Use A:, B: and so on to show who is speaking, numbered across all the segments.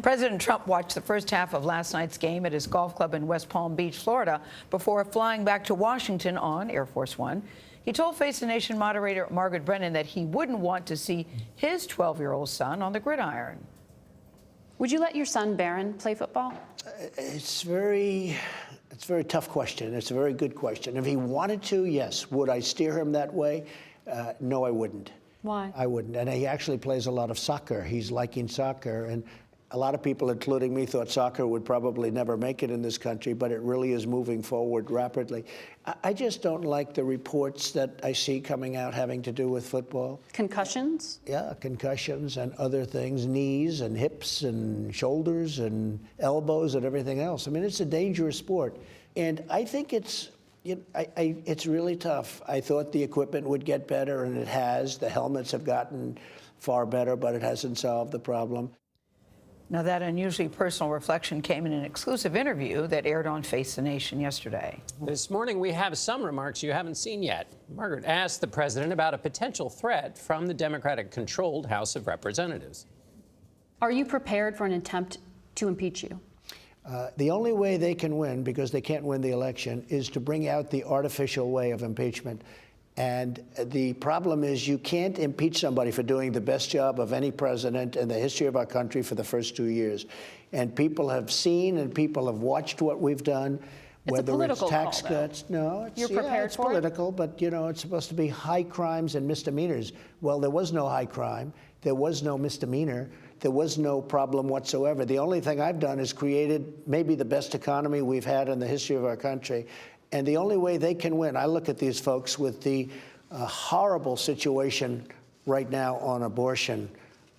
A: President Trump watched the first half of last night's game at his golf club in West Palm Beach, Florida, before flying back to Washington on Air Force One. He told Face the Nation moderator Margaret Brennan that he wouldn't want to see his 12-year-old son on the gridiron.
B: Would you let your son, Barron, play football?
C: It's a very tough question. It's a very good question. If he wanted to, yes. Would I steer him that way? No, I wouldn't.
B: Why?
C: I wouldn't. And he actually plays a lot of soccer. He's liking soccer. And a lot of people, including me, thought soccer would probably never make it in this country, but it really is moving forward rapidly. I just don't like the reports that I see coming out having to do with football.
B: Concussions?
C: Yeah, concussions and other things, knees and hips and shoulders and elbows and everything else. I mean, it's a dangerous sport. And I think it's really tough. I thought the equipment would get better, and it has. The helmets have gotten far better, but it hasn't solved the problem.
A: Now, that unusually personal reflection came in an exclusive interview that aired on Face the Nation yesterday.
D: This morning, we have some remarks you haven't seen yet. Margaret asked the president about a potential threat from the Democratic-controlled House of Representatives.
B: Are you prepared for an attempt to impeach you?
C: The only way they can win, because they can't win the election, is to bring out the artificial way of impeachment. And the problem is you can't impeach somebody for doing the best job of any president in the history of our country for the first 2 years. And people have seen and people have watched what we've done. Whether it's tax cuts. No, it's political, but you know, it's supposed to be high crimes and misdemeanors. Well, there was no high crime. There was no misdemeanor. There was no problem whatsoever. The only thing I've done is created maybe the best economy we've had in the history of our country. And the only way they can win, I look at these folks with the horrible situation right now on abortion,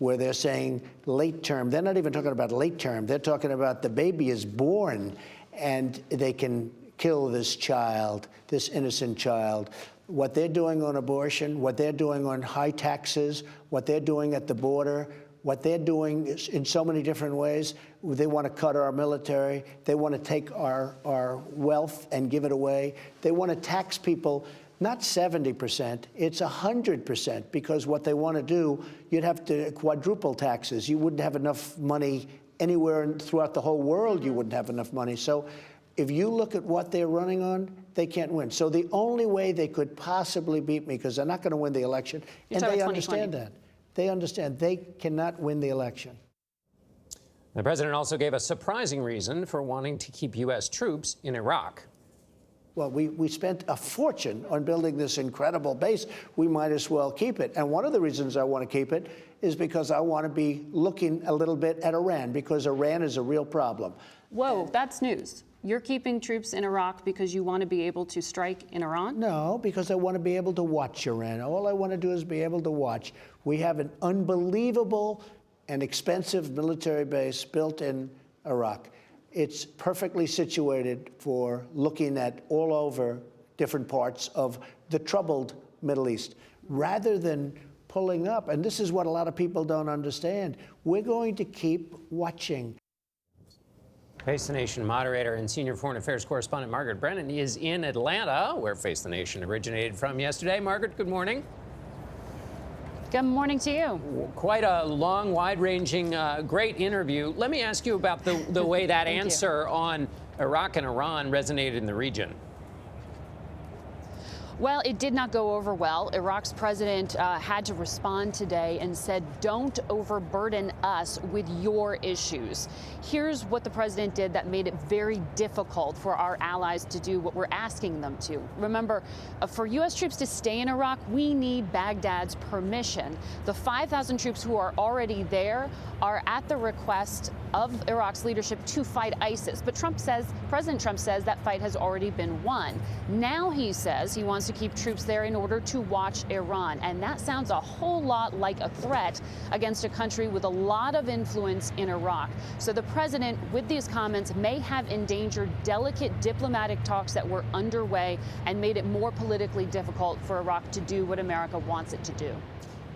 C: where they're saying late term. They're not even talking about late term. They're talking about the baby is born and they can kill this child, this innocent child. What they're doing on abortion, what they're doing on high taxes, what they're doing at the border, what they're doing in so many different ways. They want to cut our military. They want to take our wealth and give it away. They want to tax people, not 70%, it's 100%, because what they want to do, you'd have to quadruple taxes. You wouldn't have enough money anywhere throughout the whole world. You wouldn't have enough money. So if you look at what they're running on, they can't win. So the only way they could possibly beat me, because they're not going to win the election, and they understand that. They understand they cannot win the election.
D: The president also gave a surprising reason for wanting to keep U.S. troops in Iraq.
C: Well, we spent a fortune on building this incredible base. We might as well keep it. And one of the reasons I want to keep it is because I want to be looking a little bit at Iran, because Iran is a real problem.
B: Whoa, that's news. You're keeping troops in Iraq because you want to be able to strike in Iran?
C: No, because I want to be able to watch Iran. All I want to do is be able to watch. We have an unbelievable and expensive military base built in Iraq. It's perfectly situated for looking at all over different parts of the troubled Middle East. Rather than pulling up, and this is what a lot of people don't understand, we're going to keep watching.
D: Face the Nation moderator and senior foreign affairs correspondent Margaret Brennan is in Atlanta, where Face the Nation originated from yesterday. Margaret, good morning.
B: Good morning to you.
D: Quite a long, wide-ranging, great interview. Let me ask you about the way that answer on Iraq and Iran resonated in the region.
B: Well, it did not go over well. Iraq's president had to respond today and said, don't overburden us with your issues. Here's what the president did that made it very difficult for our allies to do what we're asking them to. Remember, for U.S. troops to stay in Iraq, we need Baghdad's permission. The 5,000 troops who are already there are at the request of Iraq's leadership to fight ISIS. But President Trump says that fight has already been won. Now he says he wants to keep troops there in order to watch Iran. And that sounds a whole lot like a threat against a country with a lot of influence in Iraq. So the president, with these comments, may have endangered delicate diplomatic talks that were underway and made it more politically difficult for Iraq to do what America wants it to do.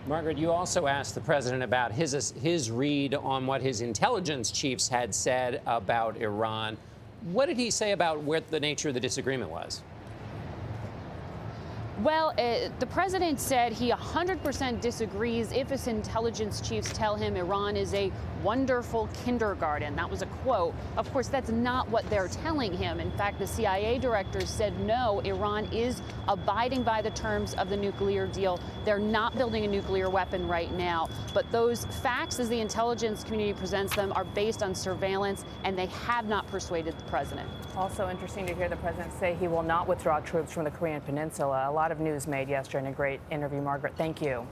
D: Margaret, you also asked the president about his read on what his intelligence chiefs had said about Iran. What did he say about what the nature of the disagreement was?
B: Well, the president said he 100% disagrees if his intelligence chiefs tell him Iran is a wonderful kindergarten. That was a quote. Of course, that's not what they're telling him. In fact, the CIA director said no, Iran is abiding by the terms of the nuclear deal. They're not building a nuclear weapon right now. But those facts, as the intelligence community presents them, are based on surveillance, and they have not persuaded the president.
E: Also interesting to hear the president say he will not withdraw troops from the Korean Peninsula. A lot of news made yesterday in a great interview, Margaret. Thank you.